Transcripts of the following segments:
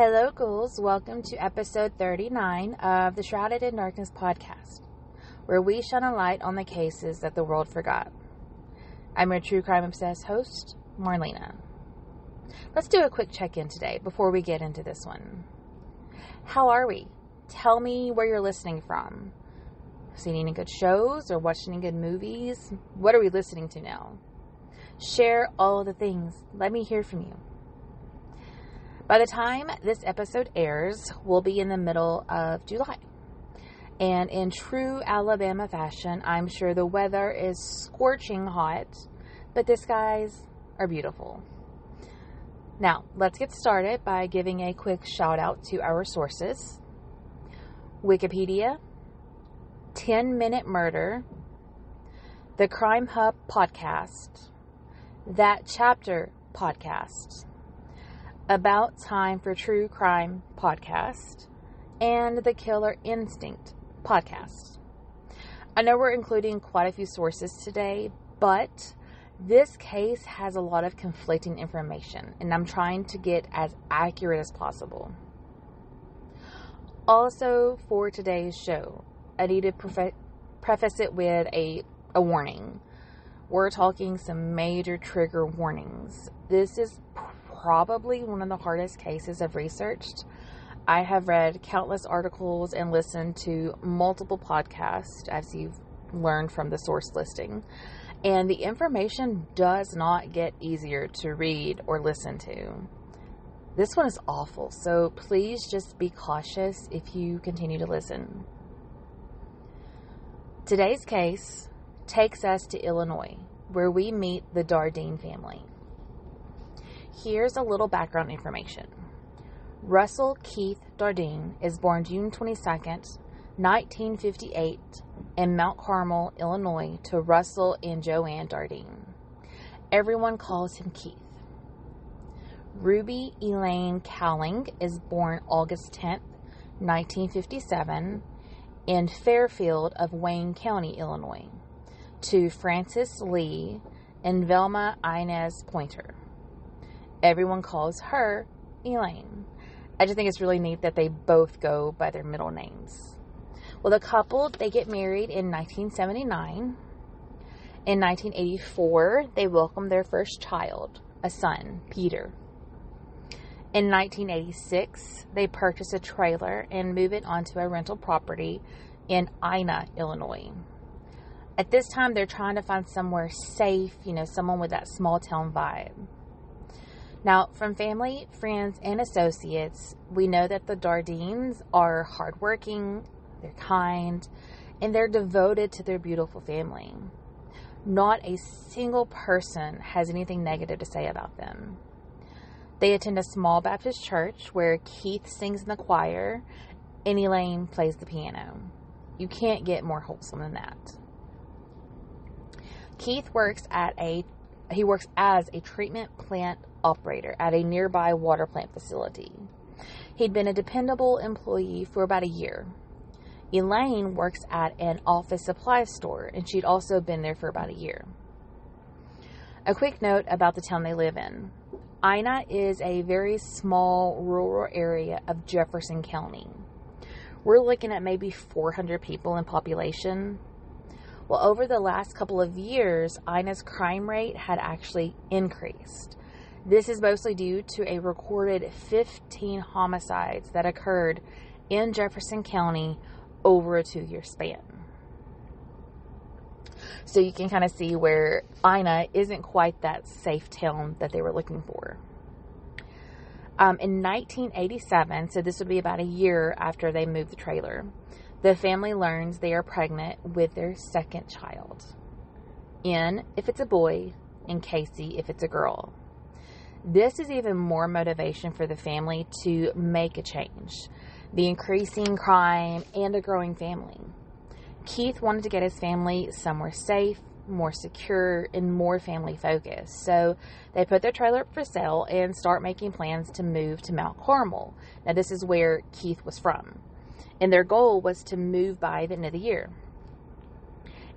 Hello, ghouls. Welcome to episode 39 of the Shrouded in Darkness podcast, where we shine a light on the cases that the world forgot. I'm your true crime obsessed host, Marlena. Let's do a quick check-in today before we get into this one. How are we? Tell me where you're listening from. Seen any good shows or watched any good movies? What are we listening to now? Share all of the things. Let me hear from you. By the time this episode airs, we'll be in the middle of July. And in true Alabama fashion, I'm sure the weather is scorching hot, but the skies are beautiful. Now, let's get started by giving a quick shout out to our sources. Wikipedia, 10-Minute Murder, the Crimehub Podcast, That Chapter Podcast, About Time for True Crime Podcast, and the Killer Instinct Podcast. I know we're including quite a few sources today, but this case has a lot of conflicting information, and I'm trying to get as accurate as possible. Also, for today's show, I need to preface it with a warning. We're talking some major trigger warnings. This is probably one of the hardest cases I've researched. I have read countless articles and listened to multiple podcasts, as you've learned from the source listing. And the information does not get easier to read or listen to. This one is awful, so please just be cautious if you continue to listen. Today's case takes us to Illinois, where we meet the Dardeen family. Here's a little background information. Russell Keith Dardeen is born June 22nd, 1958 in Mount Carmel, Illinois, to Russell and Joanne Dardeen. Everyone calls him Keith. Ruby Elaine Cowling is born August 10th, 1957 in Fairfield of Wayne County, Illinois, to Frances Lee and Velma Inez Pointer. Everyone calls her Elaine. I just think it's really neat that they both go by their middle names. Well, the couple, they get married in 1979. In 1984, they welcome their first child, a son, Peter. In 1986, they purchase a trailer and move it onto a rental property in Ina, Illinois. At this time, they're trying to find somewhere safe, someone with that small town vibe. Now, from family, friends, and associates, we know that the Dardeens are hardworking, they're kind, and they're devoted to their beautiful family. Not a single person has anything negative to say about them. They attend a small Baptist church where Keith sings in the choir and Elaine plays the piano. You can't get more wholesome than that. Keith works as a treatment plant operator at a nearby water plant facility. He'd been a dependable employee for about a year. Elaine works at an office supply store, and she'd also been there for about a year. A quick note about the town they live in. Ina is a very small rural area of Jefferson County. We're looking at maybe 400 people in population. Well, over the last couple of years, Ina's crime rate had actually increased. This is mostly due to a recorded 15 homicides that occurred in Jefferson County over a 2-year span. So you can kind of see where Ina isn't quite that safe town that they were looking for. In 1987, so this would be about a year after they moved the trailer, the family learns they are pregnant with their second child. N if it's a boy, and Casey if it's a girl. This is even more motivation for the family to make a change. The increasing crime and a growing family. Keith wanted to get his family somewhere safe, more secure, and more family focused. So they put their trailer up for sale and start making plans to move to Mount Carmel. Now this is where Keith was from. And their goal was to move by the end of the year.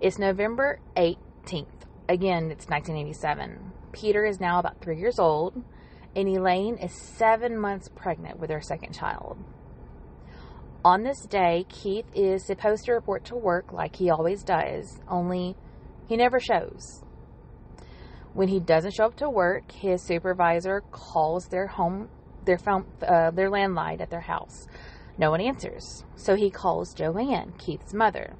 It's November 18th. Again, it's 1987. Peter is now about 3 years old, and Elaine is 7 months pregnant with her second child. On this day, Keith is supposed to report to work like he always does, only he never shows. When he doesn't show up to work, his supervisor calls their landline at their house. No one answers, so he calls Joanne, Keith's mother.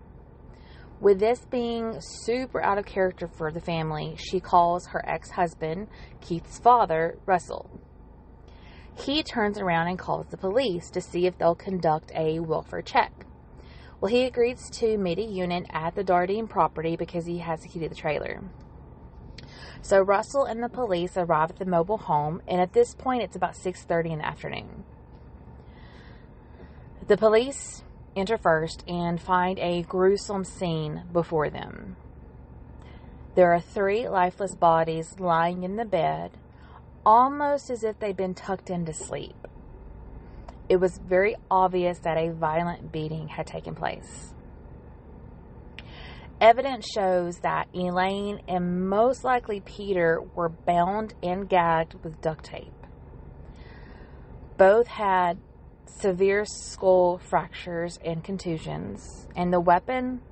With this being super out of character for the family, she calls her ex-husband, Keith's father, Russell. He turns around and calls the police to see if they'll conduct a welfare check. Well, he agrees to meet a unit at the Dardeen property because he has the key to the trailer. So Russell and the police arrive at the mobile home, and at this point it's about 6:30 in the afternoon. The police enter first and find a gruesome scene before them. There are 3 lifeless bodies lying in the bed, almost as if they'd been tucked into sleep. It was very obvious that a violent beating had taken place. Evidence shows that Elaine and most likely Peter were bound and gagged with duct tape. Both had severe skull fractures and contusions, and the weapon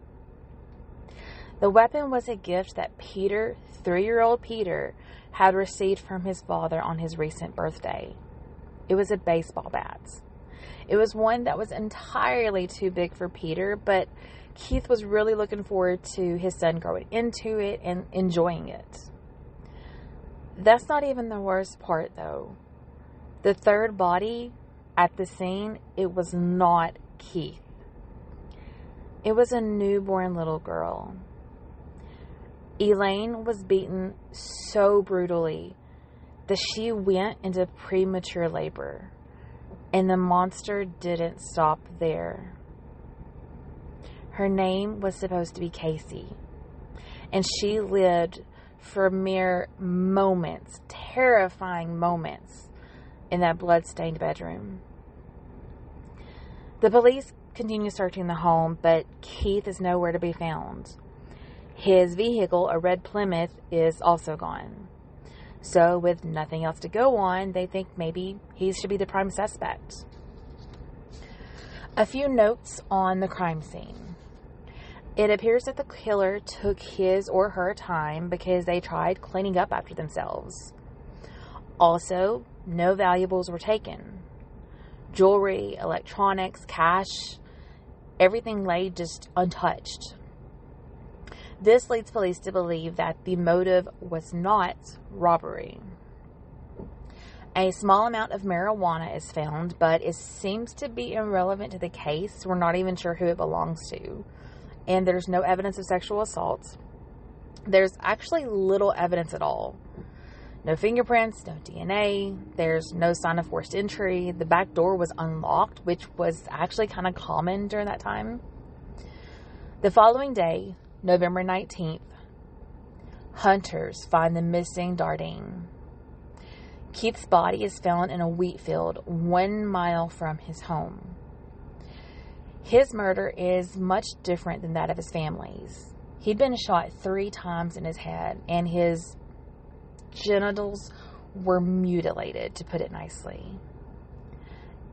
was a gift that 3-year-old Peter, had received from his father on his recent birthday. It was a baseball bat. It was one that was entirely too big for Peter, but Keith was really looking forward to his son growing into it and enjoying it. That's not even the worst part, though. The third body at the scene, it was not Keith. It was a newborn little girl. Elaine was beaten so brutally that she went into premature labor, and the monster didn't stop there. Her name was supposed to be Casey, and she lived for mere moments, terrifying moments, in that blood-stained bedroom. The police continue searching the home, but Keith is nowhere to be found. His vehicle, a red Plymouth, is also gone. So, with nothing else to go on, they think maybe he should be the prime suspect. A few notes on the crime scene. It appears that the killer took his or her time because they tried cleaning up after themselves. Also, no valuables were taken. Jewelry, electronics, cash, everything lay just untouched. This leads police to believe that the motive was not robbery. A small amount of marijuana is found, but it seems to be irrelevant to the case. We're not even sure who it belongs to. And there's no evidence of sexual assault. There's actually little evidence at all. No fingerprints, no DNA. There's no sign of forced entry. The back door was unlocked, which was actually kind of common during that time. The following day, November 19th, hunters find the missing Dardeen. Keith's body is found in a wheat field 1 mile from his home. His murder is much different than that of his family's. He'd been shot 3 times in his head, and his genitals were mutilated, to put it nicely.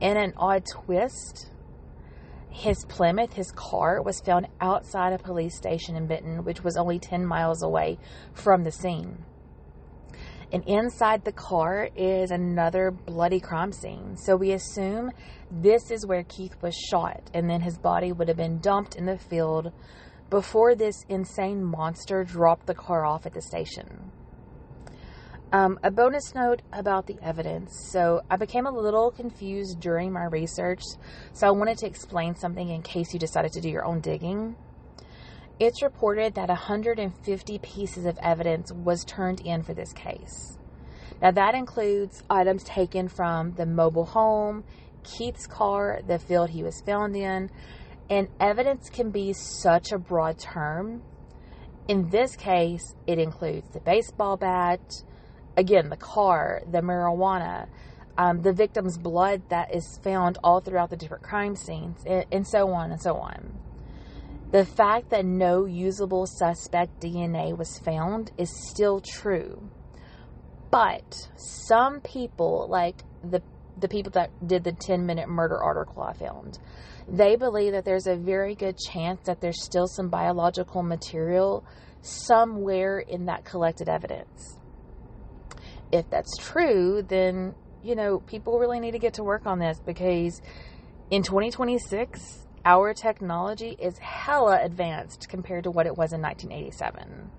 In an odd twist, his Plymouth, his car, was found outside a police station in Benton, which was only 10 miles away from the scene. And inside the car is another bloody crime scene. So we assume this is where Keith was shot, and then his body would have been dumped in the field before this insane monster dropped the car off at the station. A bonus note about the evidence. So I became a little confused during my research, so I wanted to explain something in case you decided to do your own digging. It's reported that 150 pieces of evidence was turned in for this case. Now that includes items taken from the mobile home, Keith's car, the field he was found in, and evidence can be such a broad term. In this case, it includes the baseball bat, again, the car, the marijuana, the victim's blood that is found all throughout the different crime scenes, and so on and so on. The fact that no usable suspect DNA was found is still true. But some people, like the people that did the 10-minute murder article I found, they believe that there's a very good chance that there's still some biological material somewhere in that collected evidence. If that's true, then, people really need to get to work on this, because in 2026, our technology is hella advanced compared to what it was in 1987.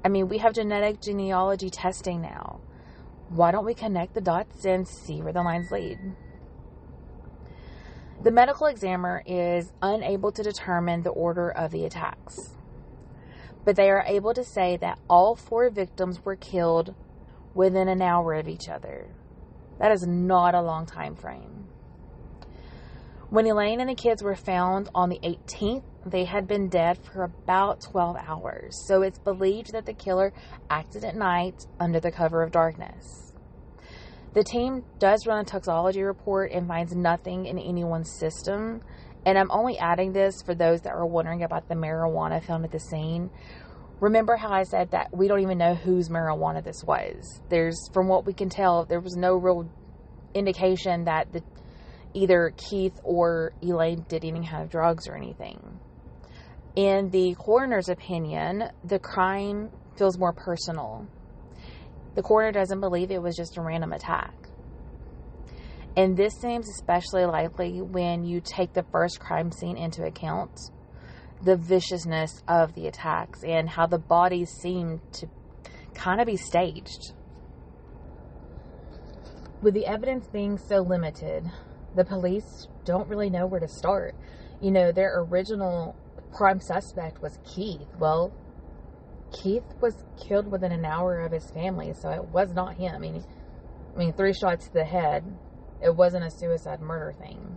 I mean, we have genetic genealogy testing now. Why don't we connect the dots and see where the lines lead? The medical examiner is unable to determine the order of the attacks, but they are able to say that all 4 victims were killed within an hour of each other. That is not a long time frame. When Elaine and the kids were found on the 18th, they had been dead for about 12 hours. So it's believed that the killer acted at night under the cover of darkness. The team does run a toxicology report and finds nothing in anyone's system. And I'm only adding this for those that are wondering about the marijuana found at the scene. Remember how I said that we don't even know whose marijuana this was? From what we can tell, there was no real indication that either Keith or Elaine did any kind of drugs or anything. In the coroner's opinion, the crime feels more personal. The coroner doesn't believe it was just a random attack. And this seems especially likely when you take the first crime scene into account, the viciousness of the attacks and how the bodies seem to kind of be staged. With the evidence being so limited, the police don't really know where to start. Their original prime suspect was Keith. Well, Keith was killed within an hour of his family, so it was not him. I mean, 3 shots to the head. It wasn't a suicide murder thing.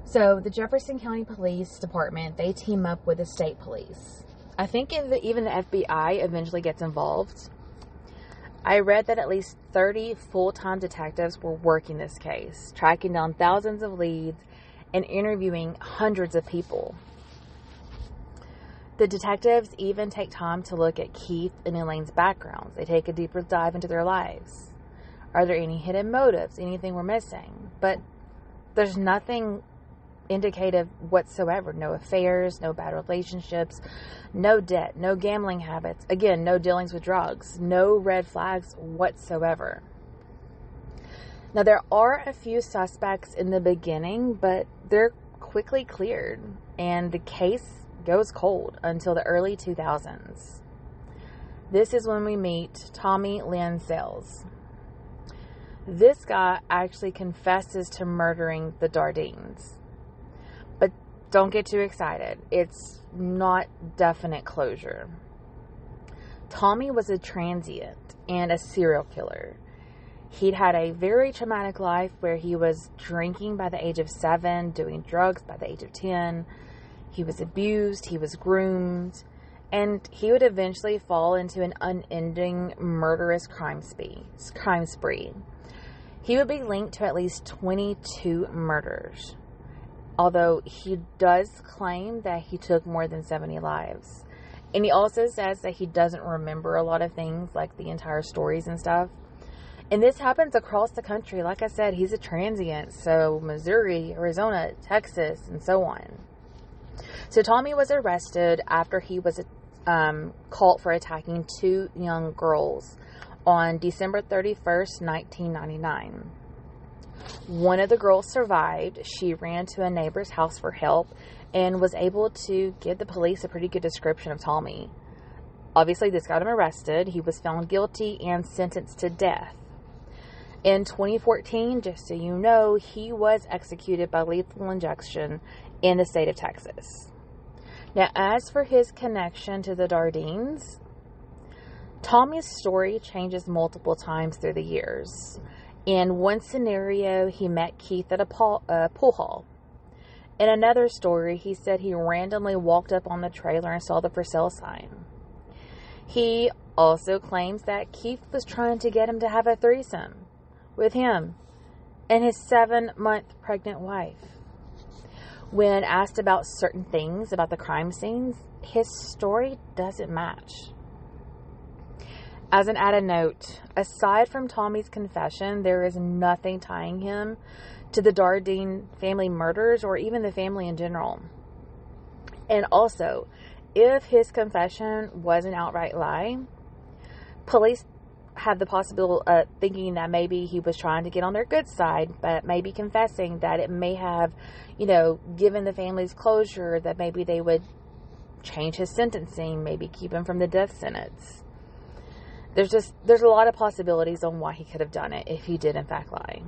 So the Jefferson County Police Department, they team up with the state police. I think even the FBI eventually gets involved. I read that at least 30 full-time detectives were working this case, tracking down thousands of leads and interviewing hundreds of people. The detectives even take time to look at Keith and Elaine's backgrounds. They take a deeper dive into their lives. Are there any hidden motives? Anything we're missing? But there's nothing indicative whatsoever. No affairs, no bad relationships, no debt, no gambling habits. Again, no dealings with drugs, no red flags whatsoever. Now, there are a few suspects in the beginning, but they're quickly cleared, and the case goes cold until the early 2000s. This is when we meet Tommy Lynn Sales. This guy actually confesses to murdering the Dardeens. But don't get too excited. It's not definite closure. Tommy was a transient and a serial killer. He'd had a very traumatic life where he was drinking by the age of 7, doing drugs by the age of 10. He was abused, he was groomed, and he would eventually fall into an unending murderous crime spree. He would be linked to at least 22 murders, although he does claim that he took more than 70 lives. And he also says that he doesn't remember a lot of things, like the entire stories and stuff. And this happens across the country. Like I said, he's a transient, so Missouri, Arizona, Texas, and so on. So Tommy was arrested after he was caught for attacking 2 young girls on December 31st, 1999. One of the girls survived. She ran to a neighbor's house for help and was able to give the police a pretty good description of Tommy. Obviously, this got him arrested. He was found guilty and sentenced to death. In 2014, just so you know, he was executed by lethal injection in the state of Texas. Now, as for his connection to the Dardeens, Tommy's story changes multiple times through the years. In one scenario, he met Keith at a pool hall. In another story, he said he randomly walked up on the trailer and saw the for sale sign. He also claims that Keith was trying to get him to have a threesome with him and his 7-month pregnant wife. When asked about certain things about the crime scenes, his story doesn't match. As an added note, aside from Tommy's confession, there is nothing tying him to the Dardeen family murders or even the family in general. And also, if his confession was an outright lie, police had the possibility of thinking that maybe he was trying to get on their good side, but maybe confessing that it may have, given the families closure, that maybe they would change his sentencing, maybe keep him from the death sentence. There's a lot of possibilities on why he could have done it if he did in fact lie.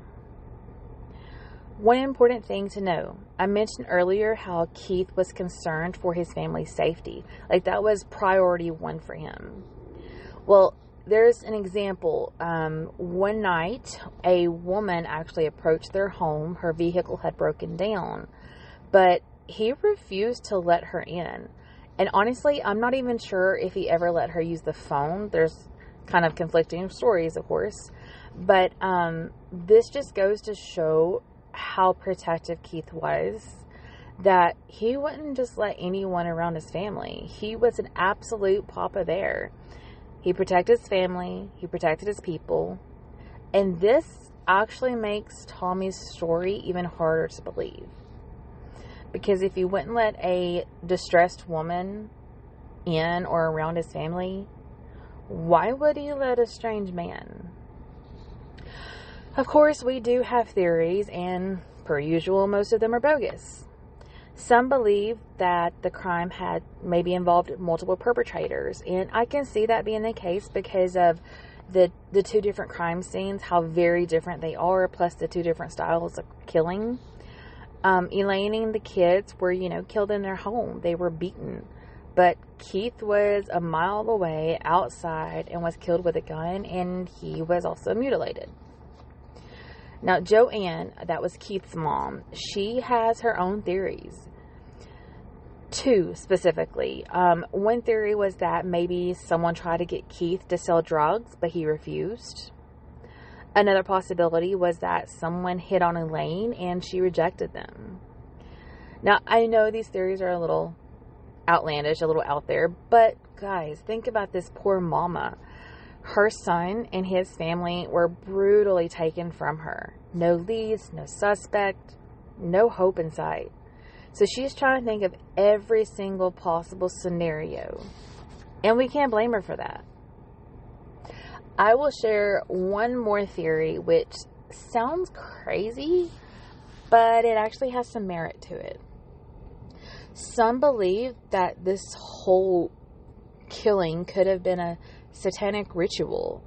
One important thing to know, I mentioned earlier how Keith was concerned for his family's safety. Like, that was priority one for him. Well, there's an example. One night, a woman actually approached their home. Her vehicle had broken down, but he refused to let her in. And honestly, I'm not even sure if he ever let her use the phone. There's kind of conflicting stories, of course. But this just goes to show how protective Keith was, that he wouldn't just let anyone around his family. He was an absolute Papa Bear. He protected his family. He protected his people. And this actually makes Tommy's story even harder to believe. Because if he wouldn't let a distressed woman in or around his family, why would he let a strange man? Of course, we do have theories, and per usual, most of them are bogus. Some believe that the crime had maybe involved multiple perpetrators, and I can see that being the case because of the two different crime scenes, how very different they are, plus the two different styles of killing. Elaine and the kids were, killed in their home. They were beaten. But Keith was a mile away outside and was killed with a gun, and he was also mutilated. Now, Joanne, that was Keith's mom, she has her own theories. Two, specifically. One theory was that maybe someone tried to get Keith to sell drugs, but he refused. Another possibility was that someone hit on Elaine and she rejected them. Now, I know these theories are a little outlandish, a little out there, but guys, think about this poor mama. Her son and his family were brutally taken from her. No leads, no suspect, no hope in sight. So she's trying to think of every single possible scenario. And we can't blame her for that. I will share one more theory, which sounds crazy, but it actually has some merit to it. Some believe that this whole killing could have been a satanic ritual,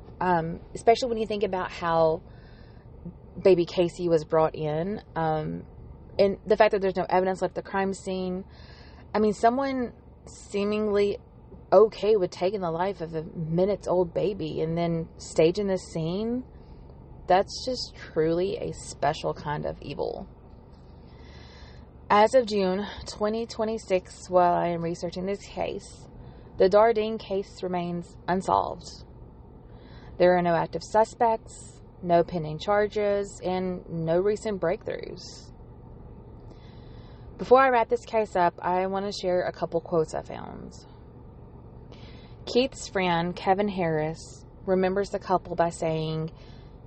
especially when you think about how baby Casey was brought in, and the fact that there's no evidence left at the crime scene. I mean, someone seemingly okay with taking the life of a minutes-old baby and then staging this scene, that's just truly a special kind of evil. As of June 2026, while I am researching this case, the Dardeen case remains unsolved. There are no active suspects, no pending charges, and no recent breakthroughs. Before I wrap this case up, I want to share a couple quotes I found. Keith's friend, Kevin Harris, remembers the couple by saying,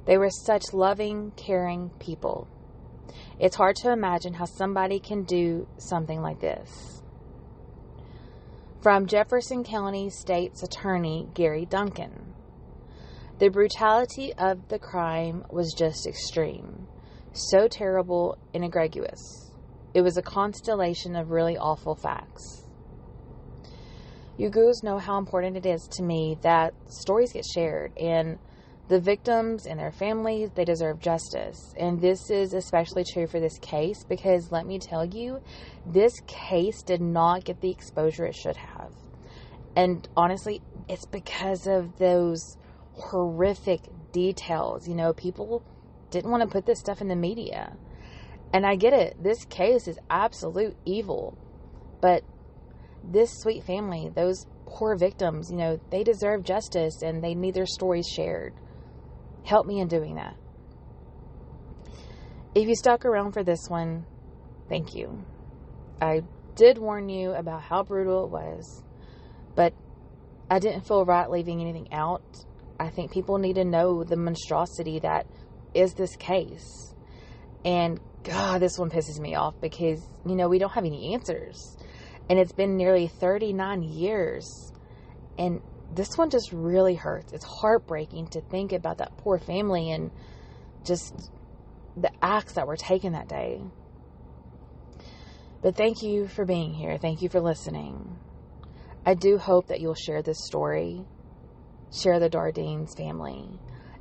"They were such loving, caring people. It's hard to imagine how somebody can do something like this." From Jefferson County State's Attorney, Gary Duncan, "The brutality of the crime was just extreme. So terrible and egregious. It was a constellation of really awful facts." You girls know how important it is to me that stories get shared, and the victims and their families, they deserve justice. And this is especially true for this case because, let me tell you, this case did not get the exposure it should have. And honestly, it's because of those horrific details. People didn't want to put this stuff in the media. And I get it. This case is absolute evil. But this sweet family, those poor victims, they deserve justice and they need their stories shared. Help me in doing that. If you stuck around for this one, thank you. I did warn you about how brutal it was, but I didn't feel right leaving anything out. I think people need to know the monstrosity that is this case. And God, this one pisses me off because, we don't have any answers. And it's been nearly 39 years. And this one just really hurts. It's heartbreaking to think about that poor family and just the acts that were taken that day. But thank you for being here. Thank you for listening. I do hope that you'll share this story. Share the Dardeen family.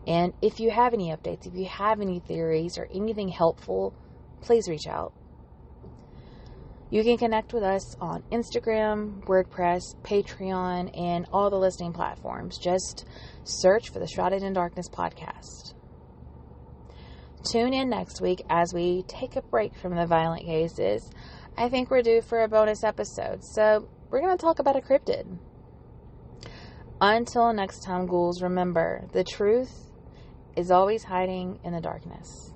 And if you have any updates, if you have any theories or anything helpful, please reach out. You can connect with us on Instagram, WordPress, Patreon, and all the listening platforms. Just search for the Shrouded in Darkness podcast. Tune in next week as we take a break from the violent cases. I think we're due for a bonus episode, so we're going to talk about a cryptid. Until next time, ghouls, remember, the truth is always hiding in the darkness.